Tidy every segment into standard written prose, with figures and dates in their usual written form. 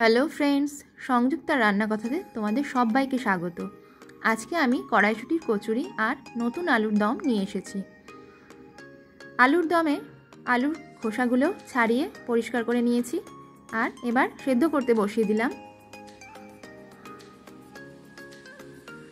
Hello friends, সংযুক্তার রান্না কথাতে তোমাদের সবাইকে স্বাগত। আজকে আমি কড়াইশুটির কচুরি আর নতুন আলুর দম নিয়ে এসেছি। আলুর দমে আলুর খোসাগুলো ছাড়িয়ে পরিষ্কার করে নিয়েছি আর এবার সেদ্ধ করতে বসিয়ে দিলাম।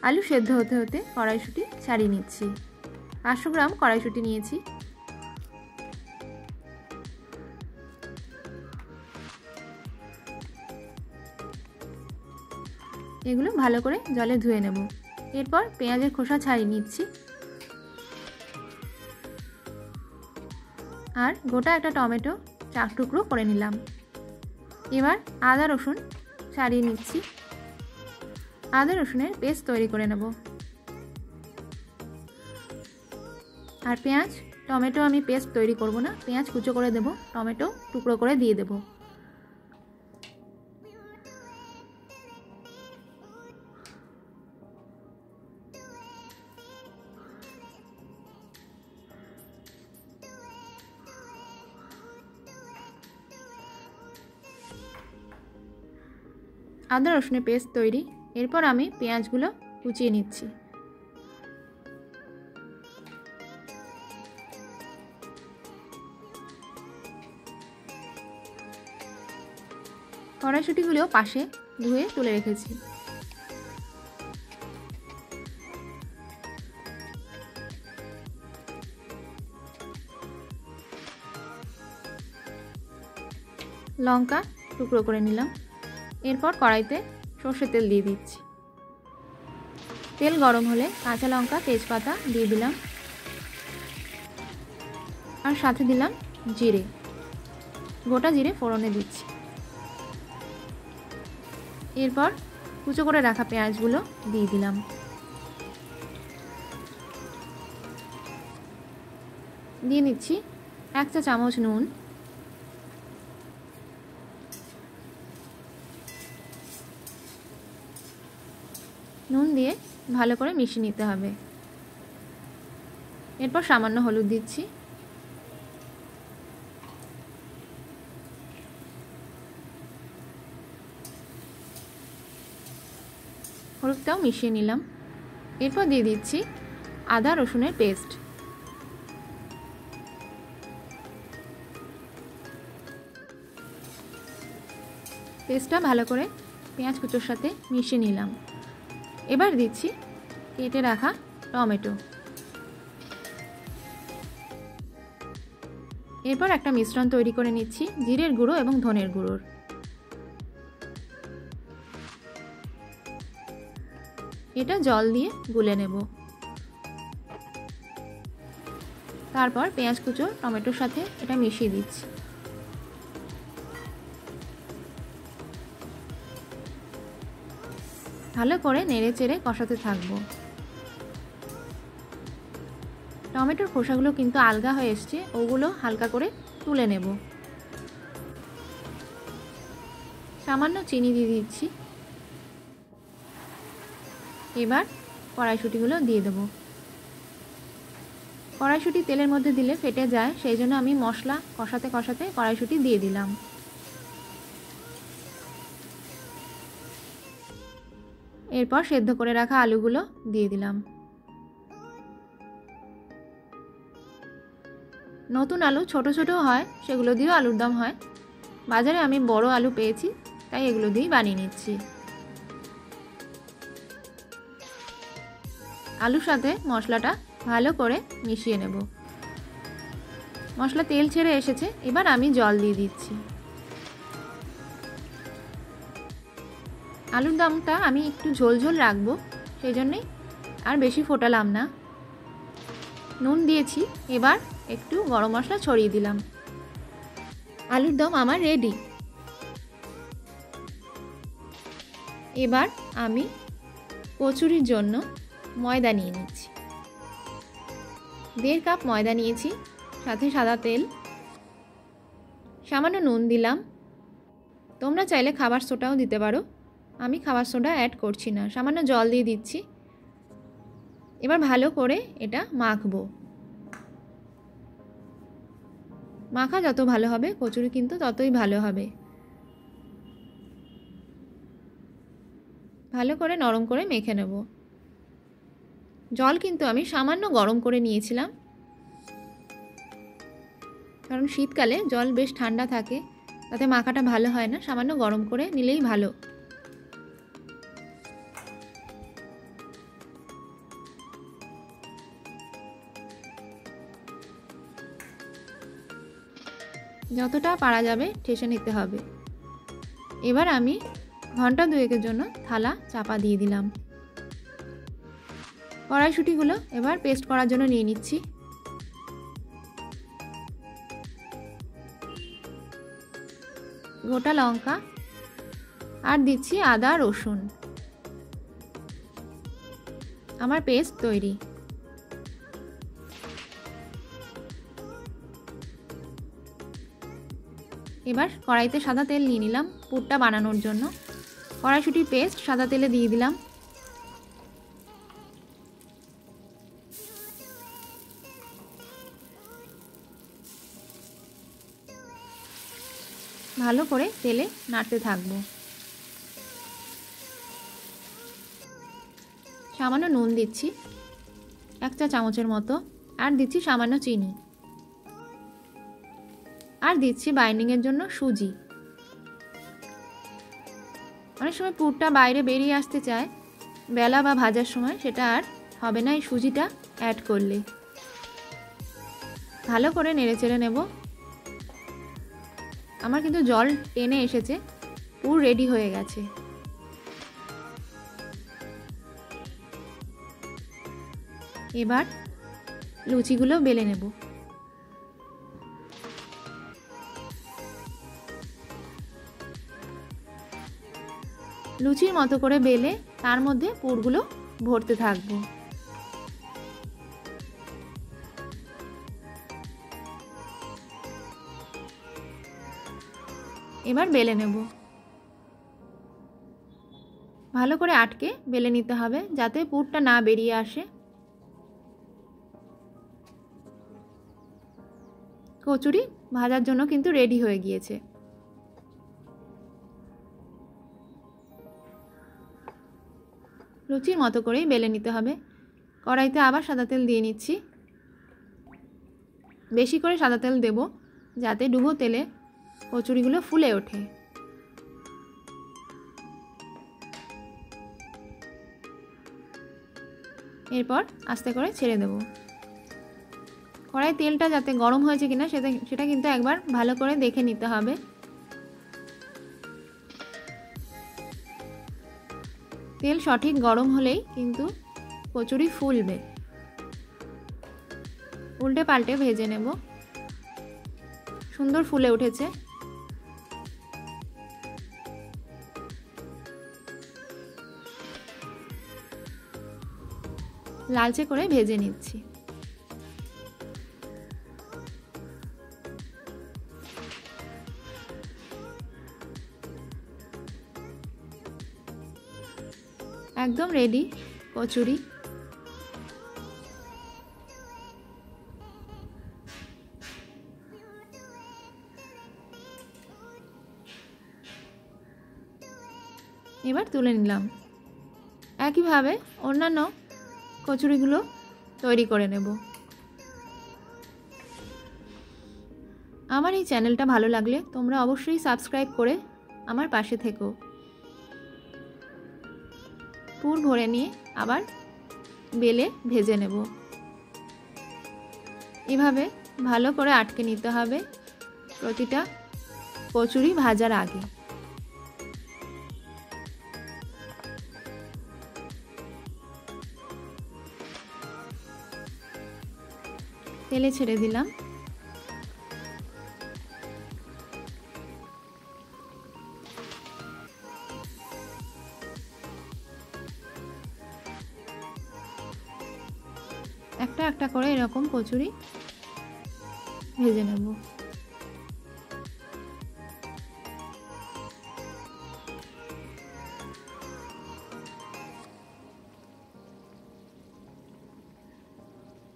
আলু সেদ্ধ হতে হতে কড়াইশুটি ছাড়িয়ে নিচ্ছি। 500 গ্রাম কড়াইশুটি নিয়েছি। এগুলো ভালো করে জলে ধুয়ে নেব। এরপর পেঁয়াজের খোসা ছাড়িয়ে নিচ্ছি আর গোটা একটা টমেটো 4 টুকরো করে নিলাম। এবার আদা রসুন ছাড়িয়ে নিচ্ছি। আদা রসুনের পেস্ট তৈরি করে নেব। আর পেঁয়াজ টমেটো আমি পেস্ট তৈরি করব না, পেঁয়াজ কুচো করে দেব, টমেটো টুকরো করে দিয়ে দেব। আদা রসুনের পেস্ট তৈরি। এরপর আমি পেঁয়াজগুলো কুচিয়ে নিচ্ছি। কড়াইশুঁটিগুলো পাশে ধুয়ে তুলে রেখেছি। লঙ্কা টুকরো করে নিলাম। এরপর কড়াইতে সর্ষের তেল দিয়ে দিচ্ছি। তেল গরম হলে কাঁচা লঙ্কা তেজপাতা দিয়ে দিলাম আর সাথে দিলাম জিরে। গোটা জিরে ফোড়নে দিচ্ছি। এরপর কুচো করে রাখা পেঁয়াজগুলো দিয়ে দিলাম। দিয়ে নিচ্ছি 1 চা চামচ নুন, নুন দিয়ে ভালো করে মিশিয়ে নিতে হবে। এরপর সামান্য হলুদ দিচ্ছি। হলুদটাও মিশিয়ে নিলাম। এরপর দিয়ে দিচ্ছি আদা রসুনের পেস্ট। পেস্টটা ভালো করে পেঁয়াজ কুচোর সাথে মিশিয়ে নিলাম। এবার দিচ্ছি কেটে রাখা টমেটো। এরপর একটা মিশ্রণ তৈরি করে নিচ্ছি জিরের গুঁড়ো এবং ধনের গুঁড়োর। এটা জল দিয়ে গুলে নেব। তারপর পেঁয়াজ কুচো টমেটোর সাথে এটা মিশিয়ে দিচ্ছি। ভালো করে নেড়ে চেড়ে কষাতে থাকবো। টমেটোর খোসাগুলো কিন্তু আলগা হয়ে এসছে, ওগুলো হালকা করে তুলে নেব। সামান্য চিনি দিয়ে দিচ্ছি। এবার কড়াইশুঁটিগুলো দিয়ে দেব। কড়াইশুঁটি তেলের মধ্যে দিলে ফেটে যায়, সেই জন্য আমি মশলা কষাতে কষাতে কড়াইশুঁটি দিয়ে দিলাম। এরপর সেদ্ধ করে রাখা আলুগুলো দিয়ে দিলাম। নতুন আলু ছোট ছোট হয়, সেগুলো দিয়েও আলুর দম হয়। বাজারে আমি বড় আলু পেয়েছি, তাই এগুলো দিয়েই বানিয়ে নিচ্ছি। আলুর সাথে মশলাটা ভালো করে মিশিয়ে নেব। মশলা তেল ছেড়ে এসেছে, এবার আমি জল দিয়ে দিচ্ছি। আলুর দমটা আমি একটু ঝোল ঝোল রাখবো, সেই জন্যই আর বেশি ফোটালাম না। নুন দিয়েছি, এবার একটু গরম মশলা ছড়িয়ে দিলাম। আলুর দম আমার রেডি। এবার আমি কচুরির জন্য ময়দা নিয়ে নিচ্ছি। 1.5 কাপ ময়দা নিয়েছি, সাথে সাদা তেল, সামান্য নুন দিলাম। তোমরা চাইলে খাবার সোডাও দিতে পারো, আমি খাবার সোডা অ্যাড করছি না। সামান্য জল দিয়ে দিচ্ছি। এবার ভালো করে এটা মাখবো। মাখা যত ভালো হবে কচুরি কিন্তু ততই ভালো হবে। ভালো করে নরম করে মেখে নেব। জল কিন্তু আমি সামান্য গরম করে নিয়েছিলাম, কারণ শীতকালে জল বেশ ঠান্ডা থাকে, তাতে মাখাটা ভালো হয় না। সামান্য গরম করে নিলেই ভালো। যতটা পারা যাবে ঠেসে নিতে হবে। এবার আমি ঘন্টা দুয়েকের জন্য থালা চাপা দিয়ে দিলাম। কড়াইশুঁটিগুলো এবার পেস্ট করার জন্য নিয়ে নিচ্ছি। গোটা লঙ্কা আর দিচ্ছি আদা রসুন। আমার পেস্ট তৈরি। এবার কড়াইতে সাদা তেল নিয়ে নিলাম পুরটা বানানোর জন্য। কড়াইশুঁটির পেস্ট সাদা তেলে দিয়ে দিলাম। ভালো করে তেলে নাড়তে থাকবো। সামান্য নুন দিচ্ছি 1 চা চামচের মতো, আর দিচ্ছি সামান্য চিনি, আর দিচ্ছি বাইন্ডিংয়ের জন্য সুজি। অনেক সময় পুরটা বাইরে বেরিয়ে আসতে চায় বেলা বা ভাজার সময়, সেটা আর হবে না এই সুজিটা অ্যাড করলে। ভালো করে নেড়েচেড়ে নেব। আমার কিন্তু জল টেনে এসেছে, পুর রেডি হয়ে গেছে। এবার লুচিগুলো বেলে নেব। লুচির মতো করে বেলে তার মধ্যে পুরগুলো ভরতে থাকবো। এবার বেলে নেব। ভালো করে আটকে বেলে নিতে হবে যাতে পুরটা না বেরিয়ে আসে। কচুরি ভাজার জন্য কিন্তু রেডি হয়ে গিয়েছে। লুচির মতো করেই বেলে নিতে হবে। কড়াইতে আবার সাদা তেল দিয়ে নিচ্ছি। বেশি করে সাদা তেল দেব যাতে ডুবো তেলে কচুরিগুলো ফুলে ওঠে। এরপর আস্তে করে ছেড়ে দেব। কড়াই তেলটা যাতে গরম হয়েছে কিনা সেটা কিন্তু একবার ভালো করে দেখে নিতে হবে। তেল সঠিক গরম হলেই কিন্তু কচুরি ফুলবে। উল্টে পাল্টে ভেজে নেব। সুন্দর ফুলে উঠেছে। লালচে করে ভেজে নিচ্ছি। একদম রেডি কচুরি। এবার তুলে নিলাম। একইভাবে অন্যান্য কচুরিগুলো তৈরি করে নেব। আমার এই চ্যানেলটা ভালো লাগলে তোমরা অবশ্যই সাবস্ক্রাইব করে আমার পাশে থেকো। পুর ভরে নিয়ে আবার বেলে ভেজে নেব। এভাবে ভালো করে আটকে নিতে হবে প্রতিটা কচুরি ভাজার আগে। তেলে ছেড়ে দিলাম। একটা একটা করে এরকম কচুরি ভেজে নেব।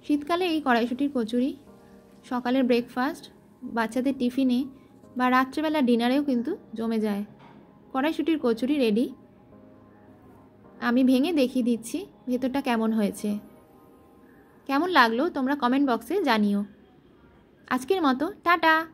শীতকালে এই কড়াইশুঁটির কচুরি সকালের ব্রেকফাস্ট, বাচ্চাদের টিফিনে বা রাত্রেবেলা ডিনারেও কিন্তু জমে যায়। কড়াইশুঁটির কচুরি রেডি। আমি ভেঙে দেখিয়ে দিচ্ছি ভেতরটা কেমন হয়েছে। কেমন লাগলো তোমরা কমেন্ট বক্সে জানিও। আজকের মতো টাটা।